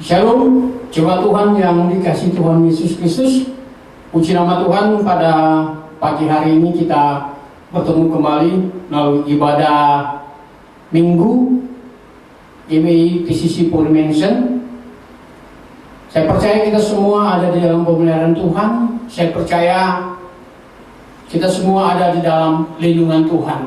Shalom, jemaat Tuhan yang dikasihi Tuhan Yesus Kristus. Puji nama Tuhan, pada pagi hari ini kita bertemu kembali melalui ibadah Minggu GBI PCC Polymension. Saya percaya kita semua ada di dalam pemeliharaan Tuhan. Saya percaya kita semua ada di dalam lindungan Tuhan.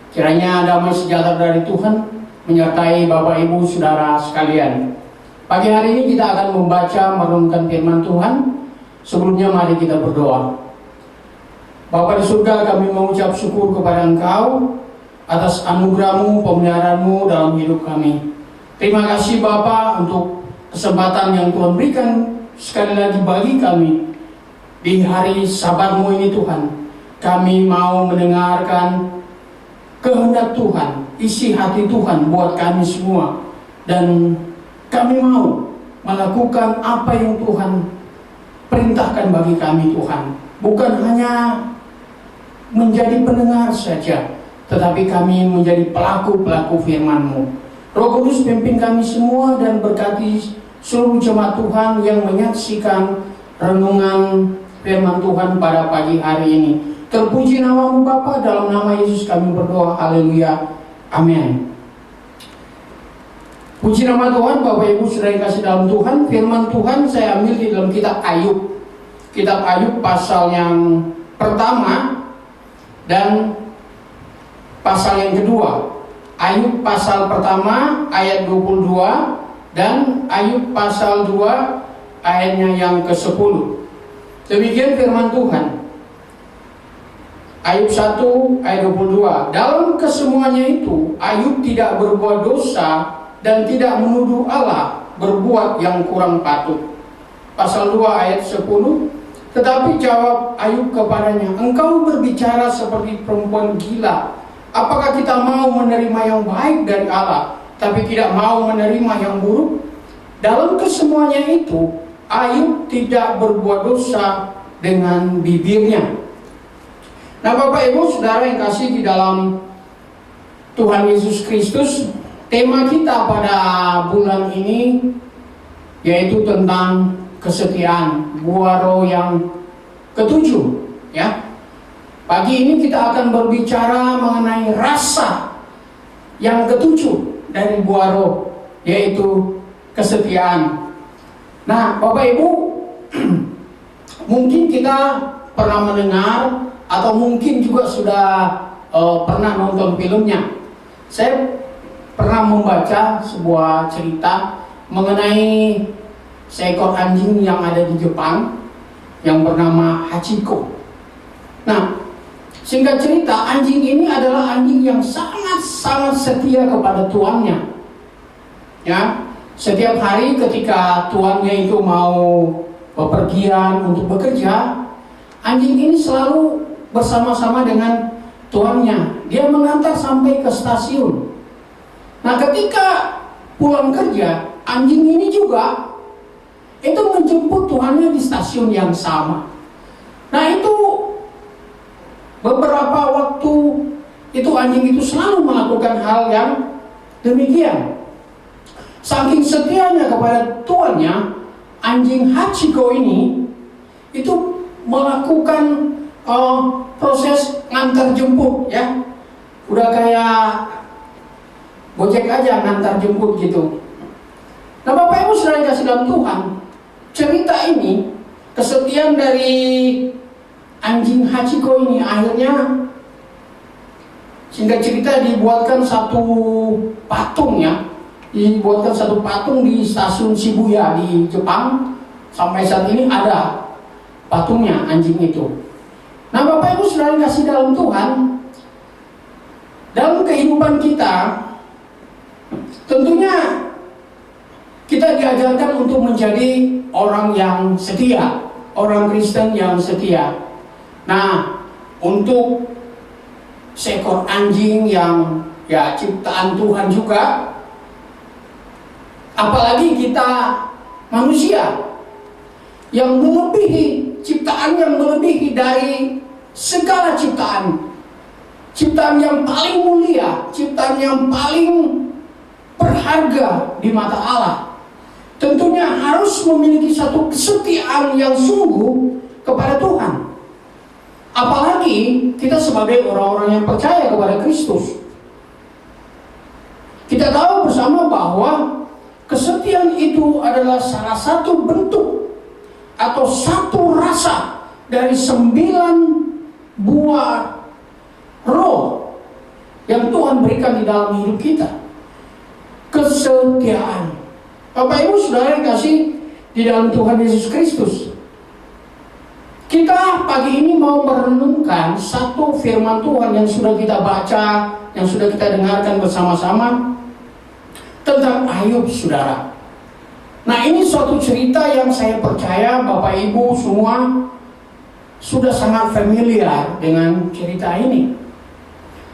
Kiranya damai sejahtera dari Tuhan menyertai Bapak Ibu Saudara sekalian. Pagi hari ini kita akan membaca merenungkan firman Tuhan. Sebelumnya mari kita berdoa. Bapa di surga, kami mengucap syukur kepada Engkau atas anugerah-Mu, pemeliharaan-Mu dalam hidup kami. Terima kasih Bapa untuk kesempatan yang Tuhan berikan sekali lagi bagi kami di hari Sabat-Mu ini Tuhan. Kami mau mendengarkan kehendak Tuhan, isi hati Tuhan buat kami semua, dan kami mau melakukan apa yang Tuhan perintahkan bagi kami Tuhan. Bukan hanya menjadi pendengar saja, tetapi kami menjadi pelaku-pelaku firman-Mu. Roh Kudus pimpin kami semua dan berkati seluruh jemaat Tuhan yang menyaksikan renungan firman Tuhan pada pagi hari ini. Terpuji nama-Mu Bapa, dalam nama Yesus kami berdoa, haleluya, amin. Puji nama Tuhan, Bapak Ibu Saudara yang kasih dalam Tuhan. Firman Tuhan saya ambil di dalam kitab Ayub. Kitab Ayub pasal yang pertama dan pasal yang kedua. Ayub pasal pertama ayat 22 dan Ayub pasal 2 ayatnya yang ke-10. Demikian firman Tuhan. Ayub 1 ayat 22. Dalam kesemuanya itu Ayub tidak berbuat dosa dan tidak menuduh Allah berbuat yang kurang patut. Pasal 2 ayat 10. Tetapi jawab Ayub kepadanya, engkau berbicara seperti perempuan gila. Apakah kita mau menerima yang baik dari Allah, tapi tidak mau menerima yang buruk? Dalam kesemuanya itu Ayub tidak berbuat dosa dengan bibirnya. Nah Bapak Ibu Saudara yang kasih di dalam Tuhan Yesus Kristus, tema kita pada bulan ini yaitu tentang kesetiaan, buah roh yang ketujuh, ya. Pagi ini kita akan berbicara mengenai rasa yang ketujuh dari buah roh, yaitu kesetiaan. Nah, Bapak Ibu, mungkin kita pernah mendengar atau mungkin juga sudah pernah nonton filmnya. Saya pernah membaca sebuah cerita mengenai seekor anjing yang ada di Jepang yang bernama Hachiko. Nah, singkat cerita, anjing ini adalah anjing yang sangat setia kepada tuannya. Ya, setiap hari ketika tuannya itu mau bepergian untuk bekerja, anjing ini selalu bersama-sama dengan tuannya. Dia mengantar sampai ke stasiun. Nah, ketika pulang kerja, anjing ini juga itu menjemput tuannya di stasiun yang sama. Nah, itu beberapa waktu itu anjing itu selalu melakukan hal yang demikian. Saking setianya kepada tuannya, anjing Hachiko ini itu melakukan proses ngantar jemput, ya. Udah kayak Gojek aja ngantar jemput gitu. Nah Bapak Ibu Saudara yang kasih dalam Tuhan, cerita ini, kesetiaan dari anjing Hachiko ini akhirnya singkat cerita dibuatkan satu patung, ya. Dibuatkan satu patung di stasiun Shibuya di Jepang. Sampai saat ini ada patungnya anjing itu. Nah Bapak Ibu Saudara yang kasih dalam Tuhan, dalam kehidupan kita tentunya kita diajarkan untuk menjadi orang yang setia, orang Kristen yang setia. Nah, untuk seekor anjing yang ya ciptaan Tuhan juga, apalagi kita manusia yang melebihi ciptaan, yang melebihi dari segala ciptaan, ciptaan yang paling mulia, ciptaan yang paling berharga di mata Allah. tentunya harus memiliki satu kesetiaan yang sungguh kepada Tuhan. Apalagi kita sebagai orang-orang yang percaya kepada Kristus. Kita tahu bersama bahwa kesetiaan itu adalah salah satu bentuk atau satu rasa dari 9 buah roh yang Tuhan berikan di dalam hidup kita. Kesetiaan. Bapak Ibu Saudara yang kasih di dalam Tuhan Yesus Kristus, kita pagi ini mau merenungkan satu firman Tuhan yang sudah kita baca, yang sudah kita dengarkan bersama-sama tentang Ayub, saudara. Nah, ini suatu cerita yang saya percaya Bapak Ibu semua sudah sangat familiar dengan cerita ini.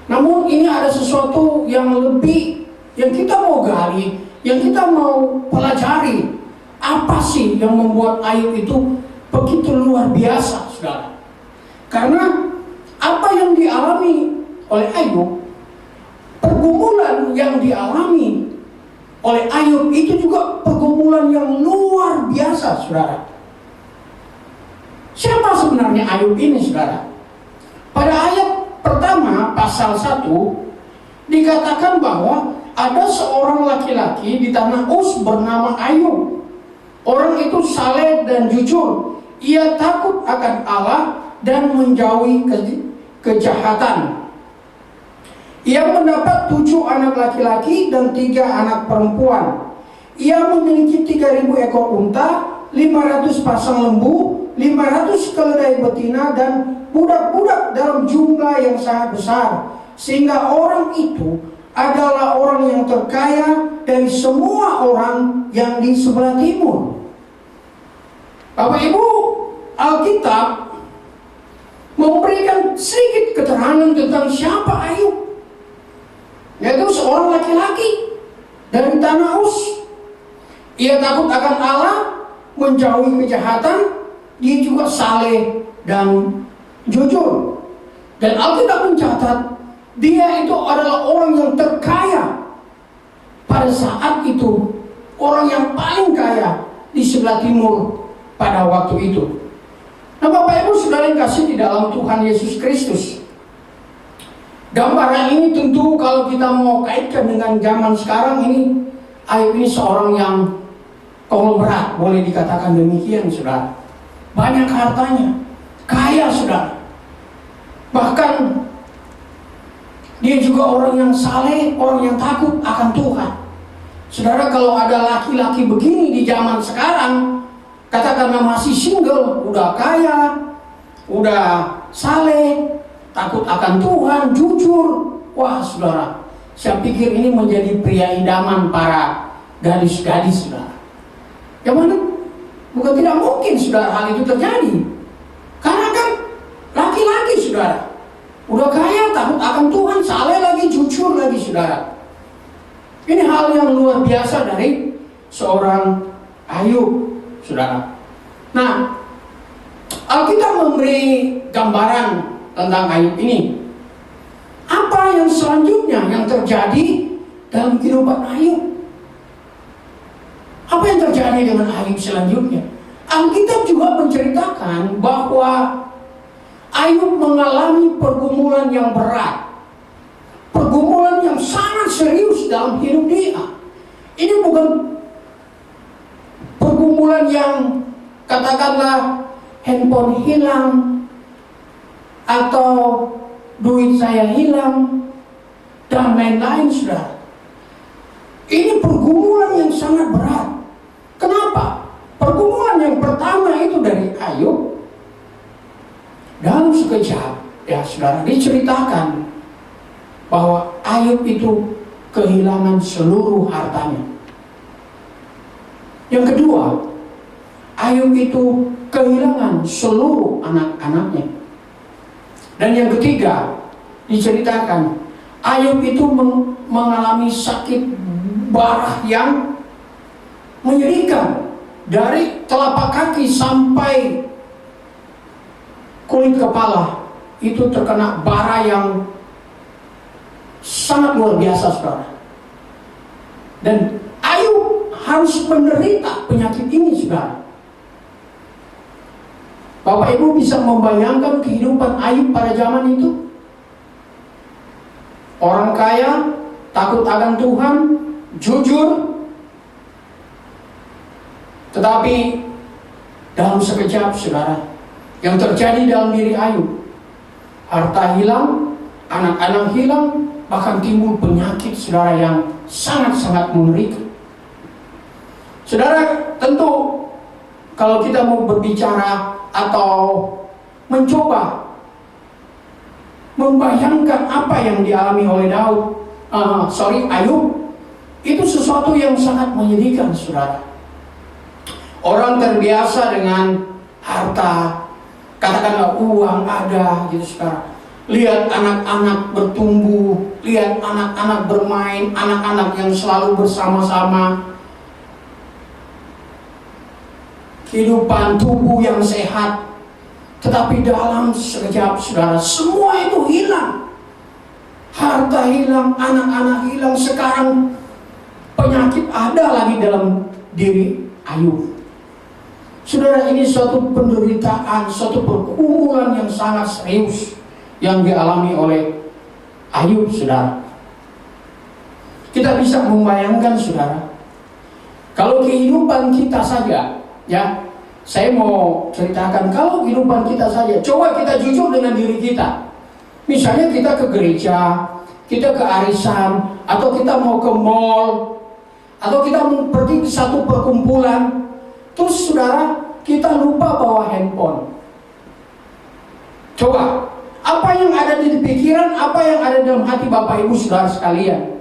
Namun ini ada sesuatu yang lebih yang kita mau gali, yang kita mau pelajari. Apa sih yang membuat Ayub itu begitu luar biasa, saudara? Karena apa yang dialami oleh Ayub, pergumulan yang dialami oleh Ayub itu juga pergumulan yang luar biasa, saudara. Siapa sebenarnya Ayub ini, saudara? Pada ayat pertama pasal 1 dikatakan bahwa ada seorang laki-laki di tanah Uz bernama Ayub. Orang itu saleh dan jujur. Ia takut akan Allah dan menjauhi kejahatan. Ia mendapat 7 anak laki-laki dan 3 anak perempuan. Ia memiliki 3.000 ekor unta, 500 pasang lembu, 500 keledai betina, dan budak-budak dalam jumlah yang sangat besar. Sehingga orang itu adalah orang yang terkaya dari semua orang yang di sebelah timur. Bapak Ibu, Alkitab memberikan sedikit keterangan tentang siapa Ayub. Yaitu seorang laki-laki dari tanah Uz. Ia takut akan Allah, menjauhi kejahatan. Dia juga saleh dan jujur. Dan Alkitab mencatat dia itu adalah orang yang terkaya pada saat itu, orang yang paling kaya di sebelah timur pada waktu itu. Nah, Bapak Ibu Saudara yang kasih di dalam Tuhan Yesus Kristus, gambaran ini tentu kalau kita mau kaitkan dengan zaman sekarang ini, Ayub ini seorang yang konglomerat, boleh dikatakan demikian, saudara. Banyak hartanya, kaya, saudara. Bahkan dia juga orang yang saleh, orang yang takut akan Tuhan. Saudara, kalau ada laki-laki begini di zaman sekarang, katakanlah masih single, udah kaya, udah saleh, takut akan Tuhan, jujur. Wah, saudara, saya pikir ini menjadi pria idaman para gadis-gadis, saudara. Yang mana bukan tidak mungkin, saudara, hal itu terjadi. Karena kan laki-laki, saudara, udah kaya, takut akan Tuhan, saleh lagi, jujur lagi, saudara. Ini hal yang luar biasa dari seorang Ayub, saudara. Nah, Alkitab memberi gambaran tentang Ayub ini. Apa yang selanjutnya yang terjadi dalam kehidupan Ayub? Apa yang terjadi dengan Ayub selanjutnya? Alkitab juga menceritakan bahwa Ayub mengalami pergumulan yang berat, pergumulan yang sangat serius dalam hidup dia. Ini bukan pergumulan yang katakanlah handphone hilang atau duit saya hilang dan lain-lain, saudara. Ini pergumulan yang sangat berat. Kenapa? Pergumulan yang pertama itu dari Ayub. Dalam sekejap, ya saudara, diceritakan bahwa Ayub itu kehilangan seluruh hartanya. Yang kedua, Ayub itu kehilangan seluruh anak-anaknya. Dan yang ketiga, diceritakan Ayub itu mengalami sakit parah yang menyedihkan. Dari telapak kaki sampai kulit kepala itu terkena bara yang sangat luar biasa, saudara. Dan Ayub harus menderita penyakit ini, saudara. Bapak Ibu bisa membayangkan kehidupan Ayub pada zaman itu? Orang kaya, takut akan Tuhan, jujur, tetapi dalam sekejap, saudara, yang terjadi dalam diri Ayub, harta hilang, anak-anak hilang, bahkan timbul penyakit, saudara, yang sangat-sangat mengerikan. Saudara, tentu kalau kita mau berbicara atau mencoba membayangkan apa yang dialami oleh Ayub, itu sesuatu yang sangat menyedihkan, saudara. Orang terbiasa dengan harta, katakanlah uang ada, gitu, saudara. Lihat anak-anak bertumbuh, lihat anak-anak bermain, anak-anak yang selalu bersama-sama, kehidupan tubuh yang sehat. Tetapi dalam sekejap, saudara, semua itu hilang. Harta hilang, anak-anak hilang. Sekarang penyakit ada lagi dalam diri Ayub. Saudara, ini suatu penderitaan, suatu pergumulan yang sangat serius yang dialami oleh Ayub, saudara. Kita bisa membayangkan, saudara, kalau kehidupan kita saja, ya, saya mau ceritakan, kalau kehidupan kita saja, coba kita jujur dengan diri kita. Misalnya kita ke gereja, kita ke arisan, atau kita mau ke mall, atau kita mau pergi ke satu perkumpulan, terus, saudara, kita lupa bawa handphone. Coba, apa yang ada di pikiran, apa yang ada dalam hati Bapak Ibu saudara sekalian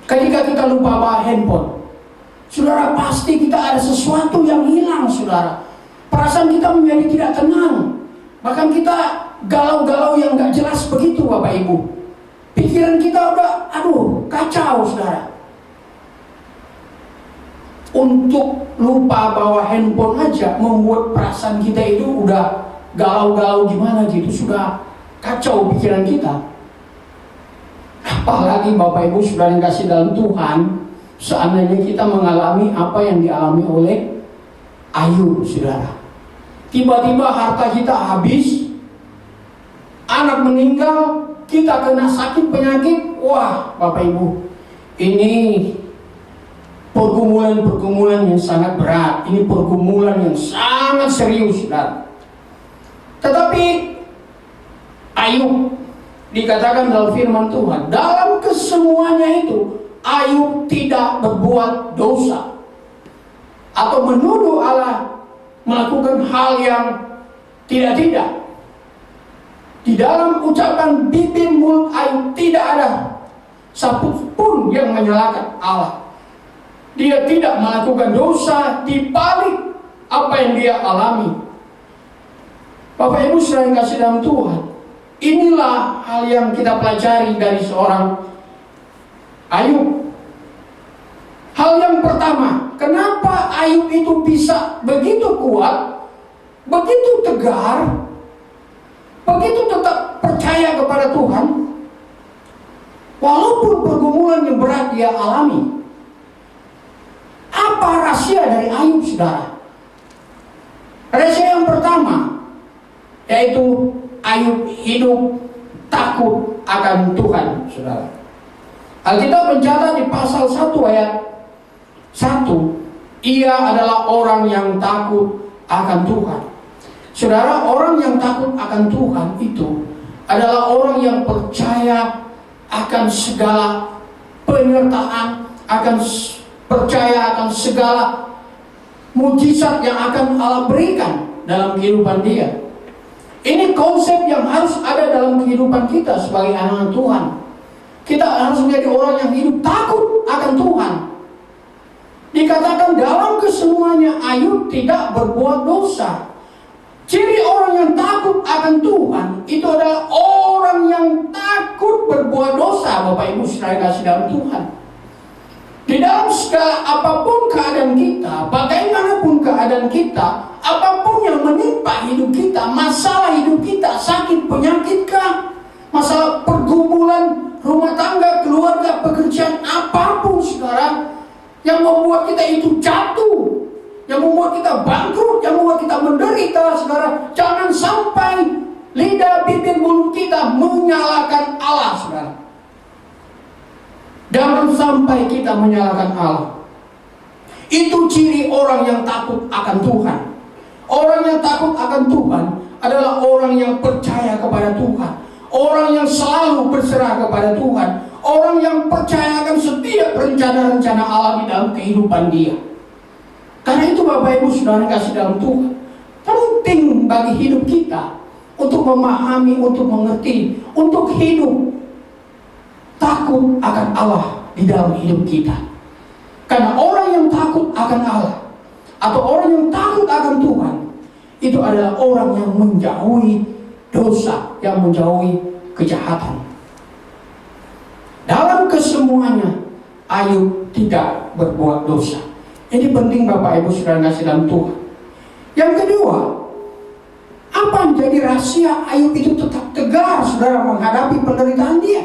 ketika kita lupa bawa handphone? Saudara, pasti kita ada sesuatu yang hilang, saudara. Perasaan kita menjadi tidak tenang. Bahkan kita galau-galau yang gak jelas begitu, Bapak Ibu. Pikiran kita udah, kacau, saudara. Untuk lupa bawa handphone aja membuat perasaan kita itu udah galau-galau gimana gitu, sudah kacau pikiran kita. Apalagi Bapak Ibu saudara yang kasih dalam Tuhan, seandainya kita mengalami apa yang dialami oleh Ayub, saudara. Tiba-tiba harta kita habis, anak meninggal, kita kena sakit penyakit. Wah, Bapak Ibu, ini pergumulan-pergumulan yang sangat berat. Ini pergumulan yang sangat serius, saudara. Tetapi Ayub dikatakan dalam firman Tuhan, dalam kesemuanya itu Ayub tidak berbuat dosa atau menuduh Allah melakukan hal yang tidak-tidak. Di dalam ucapan bibir mulut Ayub tidak ada satupun yang menyalahkan Allah. Dia tidak melakukan dosa di balik apa yang dia alami. Bapak Ibu saudara yang kasih dalam Tuhan, inilah hal yang kita pelajari dari seorang Ayub. Hal yang pertama, kenapa Ayub itu bisa begitu kuat, begitu tegar, begitu tetap percaya kepada Tuhan, walaupun pergumulan yang berat dia alami. Apa rahasia dari Ayub, saudara? Rahasia yang pertama, yaitu Ayub hidup takut akan Tuhan, saudara. Alkitab mencatat di pasal 1 ayat 1, ia adalah orang yang takut akan Tuhan. Saudara, orang yang takut akan Tuhan itu adalah orang yang percaya akan segala penyertaan, percaya akan segala mujizat yang akan Allah berikan dalam kehidupan dia. Ini konsep yang harus ada dalam kehidupan kita sebagai anak Tuhan. Kita harus menjadi orang yang hidup takut akan Tuhan. Dikatakan dalam kesemuanya Ayub tidak berbuat dosa. Ciri orang yang takut akan Tuhan itu adalah orang yang takut berbuat dosa, Bapak Ibu saudara kasih dalam Tuhan. Di dalam segala apapun keadaan kita, bagaimanapun keadaan kita, apapun yang menimpa hidup kita, masalah hidup kita, sakit, penyakitkah, masalah pergumulan, rumah tangga, keluarga, pekerjaan, apapun saudara, yang membuat kita itu jatuh, yang membuat kita bangkrut, yang membuat kita menderita, saudara. Jangan sampai lidah, bibir, mulut kita menyalahkan Allah, saudara. Jangan sampai kita menyalahkan Allah. Itu ciri orang yang takut akan Tuhan. Orang yang takut akan Tuhan adalah orang yang percaya kepada Tuhan, orang yang selalu berserah kepada Tuhan, orang yang percaya akan setiap rencana-rencana Allah di dalam kehidupan dia. Karena itu Bapak Ibu Saudara kasih dalam Tuhan, penting bagi hidup kita untuk memahami, untuk mengerti, untuk hidup takut akan Allah di dalam hidup kita. Karena orang yang takut akan Allah atau orang yang takut akan Tuhan, itu adalah orang yang menjauhi dosa, yang menjauhi kejahatan. Dalam kesemuanya Ayub tidak berbuat dosa. Ini penting Bapak Ibu Saudara kasih dalam Tuhan. Yang kedua, apa yang jadi rahasia Ayub itu tetap tegar, saudara, menghadapi penderitaan dia?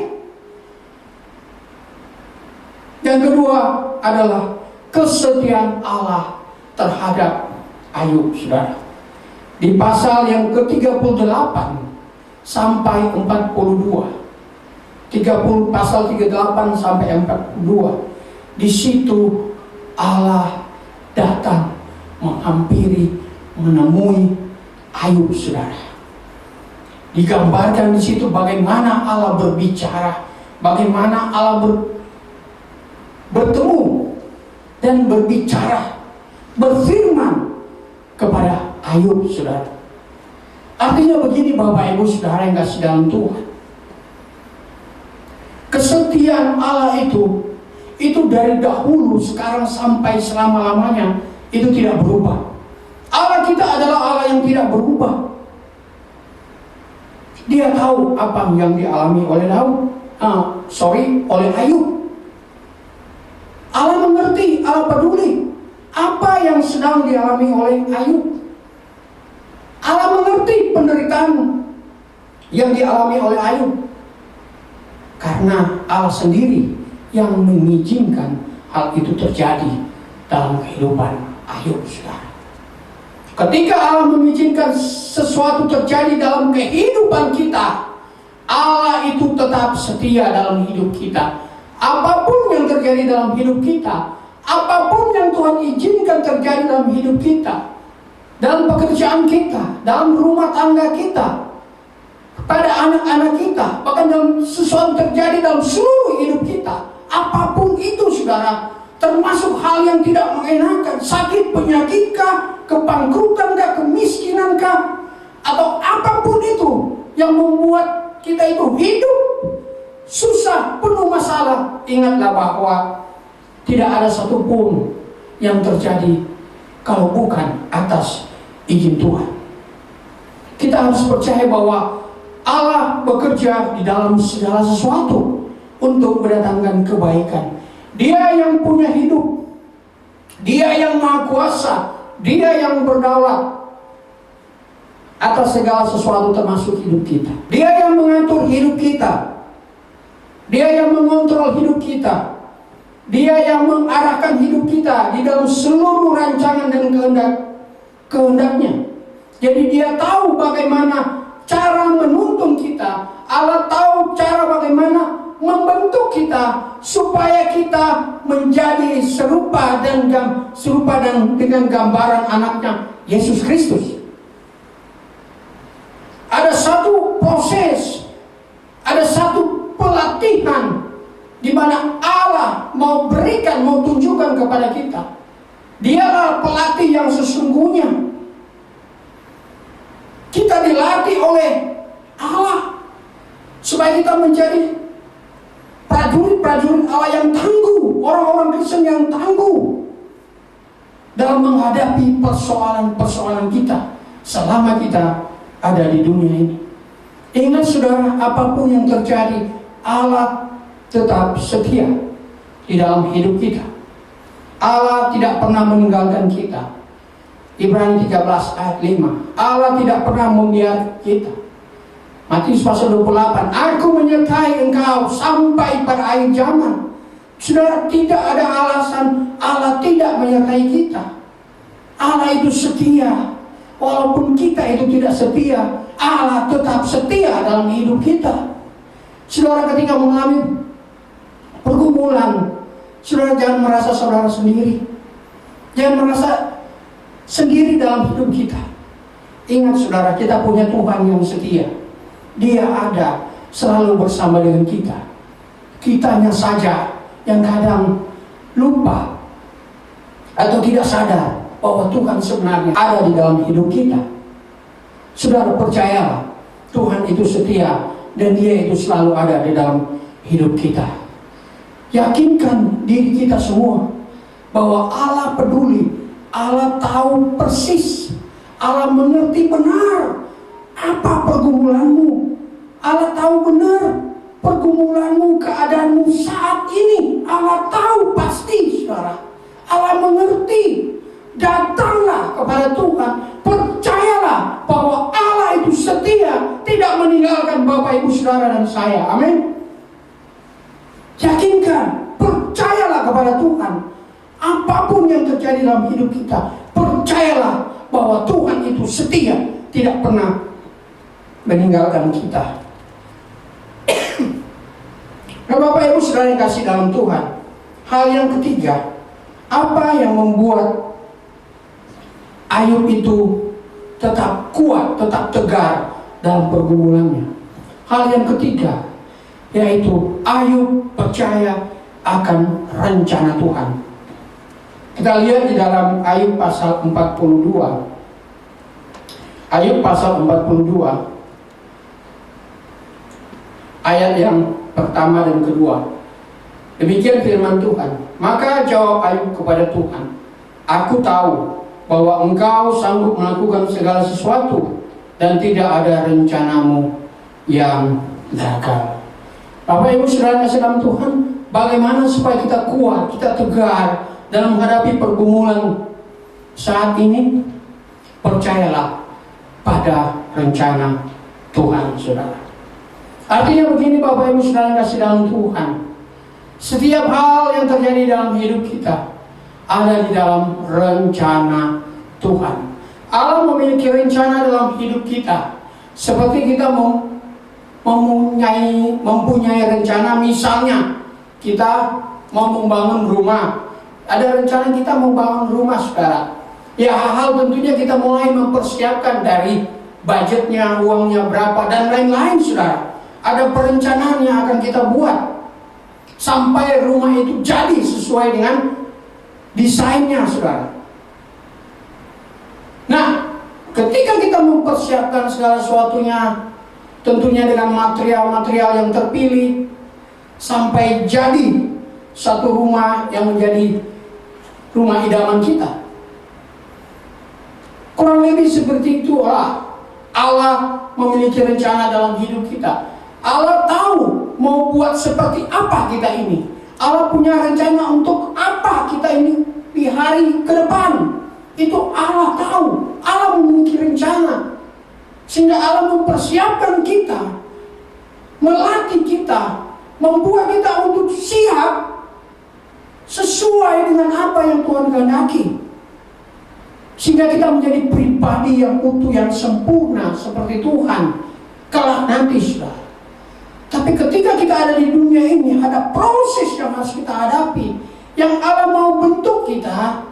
Yang kedua adalah kesetiaan Allah terhadap Ayub, saudara. Di pasal yang ke-38 sampai 42, pasal 38 sampai 42, di situ Allah datang menghampiri, menemui Ayub, saudara. Digambarkan di situ bagaimana Allah berbicara, bagaimana Allah bertemu dan berbicara, berfirman kepada Ayub, saudara. Artinya begini Bapak Ibu Saudara yang kasih dalam Tuhan, kesetiaan Allah itu dari dahulu, sekarang sampai selama-lamanya itu tidak berubah. Allah kita adalah Allah yang tidak berubah. Dia tahu apa yang dialami oleh oleh Ayub. Allah mengerti, Allah peduli apa yang sedang dialami oleh Ayub. Allah mengerti penderitaan yang dialami oleh Ayub. Karena Allah sendiri yang mengizinkan hal itu terjadi dalam kehidupan Ayub, saudara. Ketika Allah mengizinkan sesuatu terjadi dalam kehidupan kita, Allah itu tetap setia dalam hidup kita. Apapun yang terjadi dalam hidup kita, apapun yang Tuhan izinkan terjadi dalam hidup kita, dalam pekerjaan kita, dalam rumah tangga kita, pada anak-anak kita, bahkan dalam sesuatu terjadi dalam seluruh hidup kita, apapun itu, saudara, termasuk hal yang tidak mengenakan, sakit, penyakit kah, kebangkrutan kah, kemiskinan kah, atau apapun itu yang membuat kita itu hidup susah, penuh masalah, ingatlah bahwa tidak ada satupun yang terjadi kalau bukan atas izin Tuhan. Kita harus percaya bahwa Allah bekerja di dalam segala sesuatu untuk mendatangkan kebaikan. Dia yang punya hidup, Dia yang maha kuasa, Dia yang berdaulat atas segala sesuatu termasuk hidup kita. Dia yang mengatur hidup kita, Dia yang mengontrol hidup kita, Dia yang mengarahkan hidup kita di dalam seluruh rancangan dan kehendaknya. Jadi Dia tahu bagaimana cara menuntun kita. Allah tahu cara bagaimana membentuk kita supaya kita menjadi serupa dan dengan gambaran anaknya Yesus Kristus. Ada satu proses, ada satu pelatihan di mana Allah mau tunjukkan kepada kita. Dialah pelatih yang sesungguhnya. Kita dilatih oleh Allah supaya kita menjadi prajurit-prajurit Allah yang tangguh, orang-orang Kristen yang tangguh dalam menghadapi persoalan-persoalan kita selama kita ada di dunia ini. Ingat saudara, apapun yang terjadi, Allah tetap setia di dalam hidup kita. Allah tidak pernah meninggalkan kita. Ibrani 13 ayat 5. Allah tidak pernah membiarkan kita. Matius pasal 28. Aku menyertai engkau sampai pada akhir zaman. Saudara, tidak ada alasan Allah tidak menyertai kita. Allah itu setia. Walaupun kita itu tidak setia, Allah tetap setia dalam hidup kita. Saudara, ketika mengalami pergumulan, saudara jangan merasa saudara sendiri. Jangan merasa sendiri dalam hidup kita. Ingat saudara, kita punya Tuhan yang setia. Dia ada selalu bersama dengan kita. Kitanya saja yang kadang lupa atau tidak sadar bahwa Tuhan sebenarnya ada di dalam hidup kita. Saudara, percayalah, Tuhan itu setia dan Dia itu selalu ada di dalam hidup kita. Yakinkan diri kita semua bahwa Allah peduli, Allah tahu persis, Allah mengerti benar apa pergumulanmu. Allah tahu benar pergumulanmu, keadaanmu saat ini. Allah tahu pasti, saudara. Allah mengerti. Datanglah kepada Tuhan. Percayalah bahwa Allah itu setia, tidak meninggalkan Bapak, Ibu, Saudara, dan saya. Amin. Yakinkan, percayalah kepada Tuhan. Apapun yang terjadi dalam hidup kita, percayalah bahwa Tuhan itu setia, tidak pernah meninggalkan kita. Nah, Bapak, Ibu, Saudara yang kasih dalam Tuhan, hal yang ketiga, apa yang membuat Ayub itu tetap kuat, tetap tegar dalam pergumulannya? Hal yang ketiga, yaitu Ayub percaya akan rencana Tuhan. Kita lihat di dalam Ayub pasal 42. Ayub pasal 42, ayat yang pertama dan kedua. Demikian firman Tuhan. Maka jawab Ayub kepada Tuhan, aku tahu bahwa Engkau sanggup melakukan segala sesuatu dan tidak ada rencanamu yang gagal. Bapak, Ibu, Saudara kasih dalam Tuhan, bagaimana supaya kita kuat, kita tegar dalam menghadapi pergumulan saat ini? Percayalah pada rencana Tuhan, saudara. Artinya begini, Bapak, Ibu, Saudara kasih dalam Tuhan, setiap hal yang terjadi dalam hidup kita ada di dalam rencana Tuhan. Allah memiliki rencana dalam hidup kita. Seperti kita mempunyai rencana, misalnya kita mau membangun rumah. Ada rencana kita membangun rumah, saudara. Ya, hal-hal tentunya kita mulai mempersiapkan dari budgetnya, uangnya berapa, dan lain-lain, saudara. Ada perencanaan yang akan kita buat sampai rumah itu jadi sesuai dengan desainnya, saudara. Nah, ketika kita mempersiapkan segala sesuatunya, tentunya dengan material-material yang terpilih, sampai jadi satu rumah yang menjadi rumah idaman kita. Kurang lebih seperti itulah Allah memiliki rencana dalam hidup kita. Allah tahu mau buat seperti apa kita ini. Allah punya rencana untuk apa kita ini di hari ke depan. Itu Allah tahu. Allah memiliki rencana. Sehingga Allah mempersiapkan kita, melatih kita, membuat kita untuk siap sesuai dengan apa yang Tuhan kehendaki. Sehingga kita menjadi pribadi yang utuh, yang sempurna seperti Tuhan kelak nanti, saudara. Tapi ketika kita ada di dunia ini, ada proses yang harus kita hadapi, yang Allah mau bentuk kita,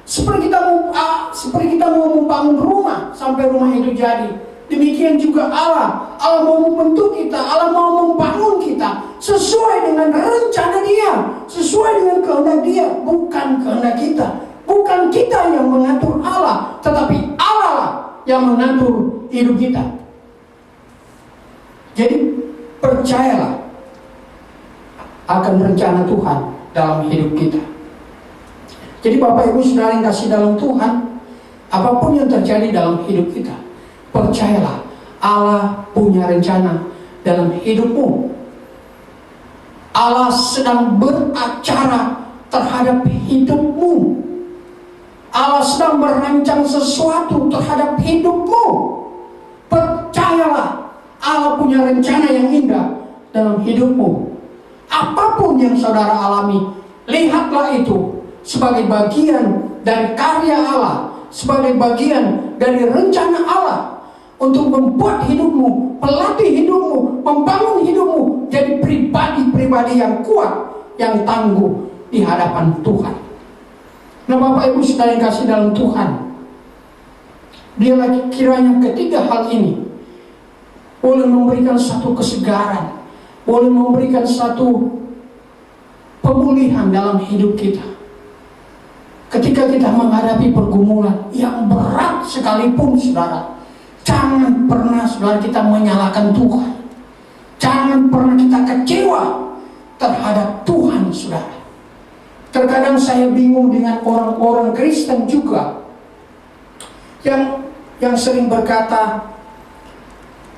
seperti kita mau membangun rumah sampai rumah itu jadi. Demikian juga Allah mau membentuk kita, Allah mau membangun kita sesuai dengan rencana Dia, sesuai dengan kehendak Dia, bukan kehendak kita. Bukan kita yang mengatur Allah, tetapi Allah lah yang mengatur hidup kita. Jadi percayalah akan rencana Tuhan dalam hidup kita. Jadi Bapak, Ibu, Saudara yang kasih dalam Tuhan, apapun yang terjadi dalam hidup kita, percayalah Allah punya rencana dalam hidupmu. Allah sedang beracara terhadap hidupmu. Allah sedang merancang sesuatu terhadap hidupmu. Percayalah, Allah punya rencana yang indah dalam hidupmu. Apapun yang saudara alami, Lihatlah itu sebagai bagian dari karya Allah, sebagai bagian dari rencana Allah untuk membuat hidupmu, melatih hidupmu, membangun hidupmu jadi pribadi-pribadi yang kuat, yang tangguh di hadapan Tuhan. Nah, Bapak Ibu Saudara yang kasih dalam Tuhan, biarlah kiranya ketiga hal ini boleh memberikan satu kesegaran, boleh memberikan satu pemulihan dalam hidup kita. Ketika kita menghadapi pergumulan yang berat sekalipun, saudara, jangan pernah saudara kita menyalahkan Tuhan. Jangan pernah kita kecewa terhadap Tuhan, saudara. Terkadang saya bingung dengan orang-orang Kristen juga yang sering berkata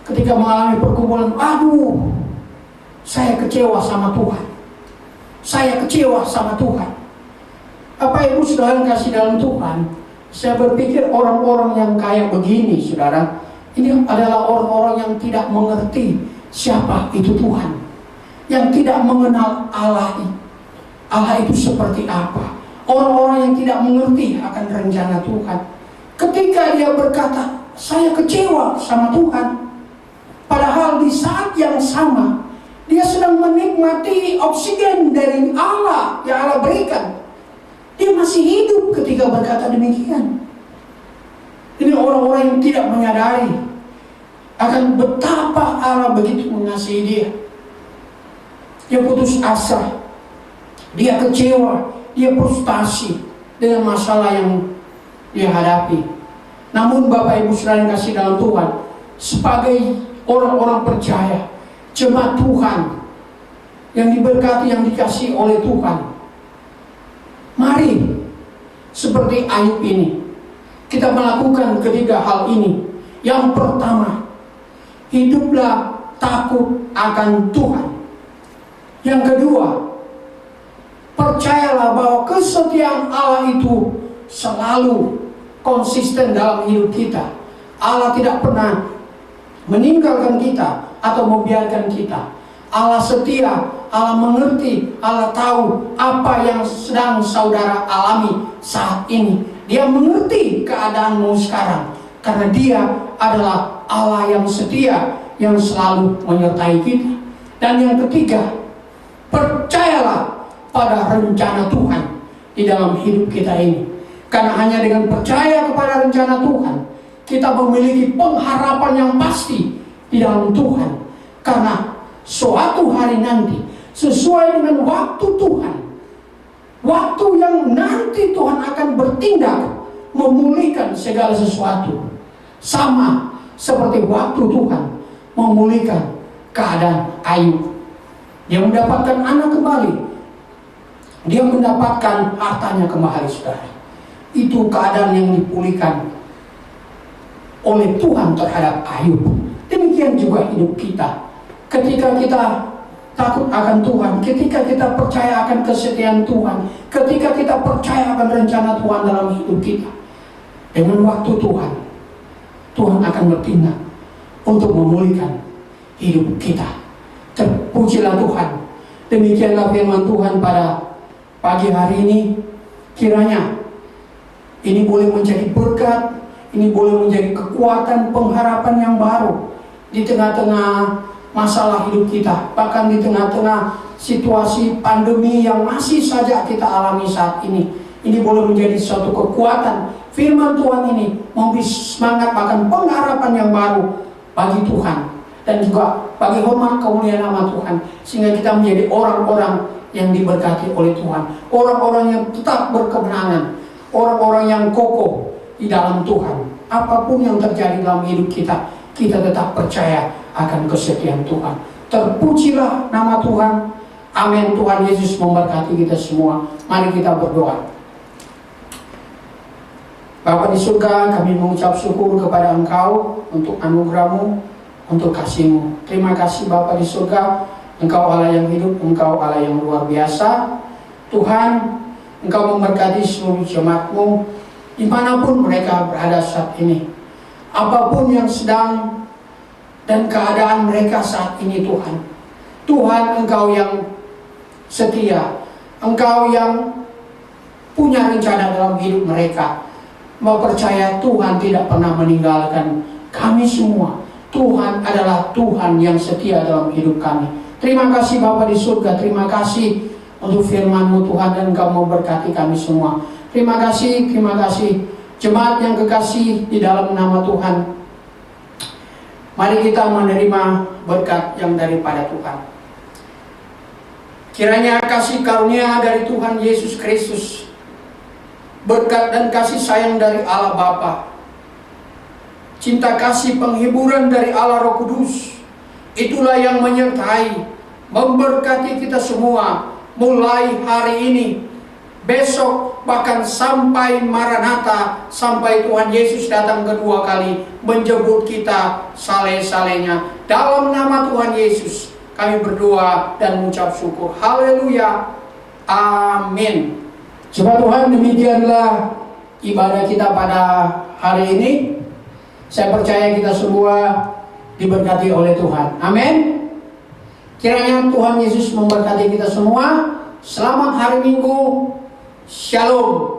ketika mengalami pergumulan, aduh, saya kecewa sama Tuhan. Saya kecewa sama Tuhan. Bapak Ibu Saudara yang kasih dalam Tuhan, saya berpikir orang-orang yang kayak begini, saudara, ini adalah orang-orang yang tidak mengerti siapa itu Tuhan, yang tidak mengenal Allah itu seperti apa. Orang-orang yang tidak mengerti akan rencana Tuhan. Ketika dia berkata, saya kecewa sama Tuhan, padahal di saat yang sama dia sedang menikmati oksigen dari Allah yang Allah berikan. Dia masih hidup ketika berkata demikian. Ini orang-orang yang tidak menyadari akan betapa Allah begitu mengasihi dia. Dia putus asa, dia kecewa, dia frustasi dengan masalah yang dia hadapi. Namun Bapak Ibu Saudara yang kasih dalam Tuhan, sebagai orang-orang percaya, jemaat Tuhan yang diberkati, yang dikasihi oleh Tuhan, mari seperti Ayub ini kita melakukan ketiga hal ini. Yang pertama, hiduplah takut akan Tuhan. Yang kedua, percayalah bahwa kesetiaan Allah itu selalu konsisten dalam hidup kita. Allah tidak pernah meninggalkan kita atau membiarkan kita. Allah setia, Allah mengerti, Allah tahu apa yang sedang saudara alami saat ini. Dia mengerti keadaanmu sekarang, karena Dia adalah Allah yang setia, yang selalu menyertai kita. Dan yang ketiga, percayalah pada rencana Tuhan di dalam hidup kita ini. Karena hanya dengan percaya kepada rencana Tuhan, kita memiliki pengharapan yang pasti di dalam Tuhan. Karena suatu hari nanti, sesuai dengan waktu Tuhan, waktu yang nanti Tuhan akan bertindak memulihkan segala sesuatu, sama seperti waktu Tuhan memulihkan keadaan Ayub. Dia mendapatkan anak kembali, dia mendapatkan hartanya kembali, saudara. Itu keadaan yang dipulihkan oleh Tuhan terhadap Ayub. Demikian juga hidup kita. Ketika kita takut akan Tuhan, ketika kita percaya akan kesetiaan Tuhan, ketika kita percaya akan rencana Tuhan dalam hidup kita, dengan waktu Tuhan, Tuhan akan bertindak untuk memulihkan hidup kita. Terpujilah Tuhan. Demikianlah firman Tuhan pada pagi hari ini. Kiranya ini boleh menjadi berkat, ini boleh menjadi kekuatan, pengharapan yang baru di tengah-tengah masalah hidup kita, bahkan di tengah-tengah situasi pandemi yang masih saja kita alami saat ini. Ini boleh menjadi suatu kekuatan. Firman Tuhan ini memberi semangat, bahkan pengharapan yang baru bagi Tuhan, dan juga bagi hormat kemuliaan nama Tuhan, sehingga kita menjadi orang-orang yang diberkati oleh Tuhan, orang-orang yang tetap berkemenangan, orang-orang yang kokoh di dalam Tuhan. Apapun yang terjadi dalam hidup kita, kita tetap percaya akan kesetiaan Tuhan. Terpujilah nama Tuhan. Amin. Tuhan Yesus memberkati kita semua. Mari kita berdoa. Bapa di surga, kami mengucap syukur kepada Engkau untuk anugerah-Mu, untuk kasih-Mu. Terima kasih Bapa di surga. Engkau Allah yang hidup, Engkau Allah yang luar biasa. Tuhan, Engkau memberkati seluruh jemaat-Mu dimanapun mereka berada saat ini. Apapun yang sedang dan keadaan mereka saat ini, Tuhan. Tuhan, Engkau yang setia, Engkau yang punya rencana dalam hidup mereka. Mau percaya Tuhan tidak pernah meninggalkan kami semua. Tuhan adalah Tuhan yang setia dalam hidup kami. Terima kasih Bapa di surga. Terima kasih untuk firman-Mu Tuhan, dan Engkau memberkati kami semua. Terima kasih jemaat yang kekasih di dalam nama Tuhan. Mari kita menerima berkat yang daripada Tuhan. Kiranya kasih karunia dari Tuhan Yesus Kristus, berkat dan kasih sayang dari Allah Bapa, cinta kasih penghiburan dari Allah Roh Kudus, itulah yang menyertai, memberkati kita semua mulai hari ini, besok, bahkan sampai Maranatha, sampai Tuhan Yesus datang kedua kali menjemput kita saleh-salehnya. Dalam nama Tuhan Yesus kami berdoa dan mengucap syukur. Haleluya. Amin. Sebab Tuhan, demikianlah ibadah kita pada hari ini. Saya percaya kita semua diberkati oleh Tuhan. Amin. Kiranya Tuhan Yesus memberkati kita semua. Selamat hari Minggu. Shalom.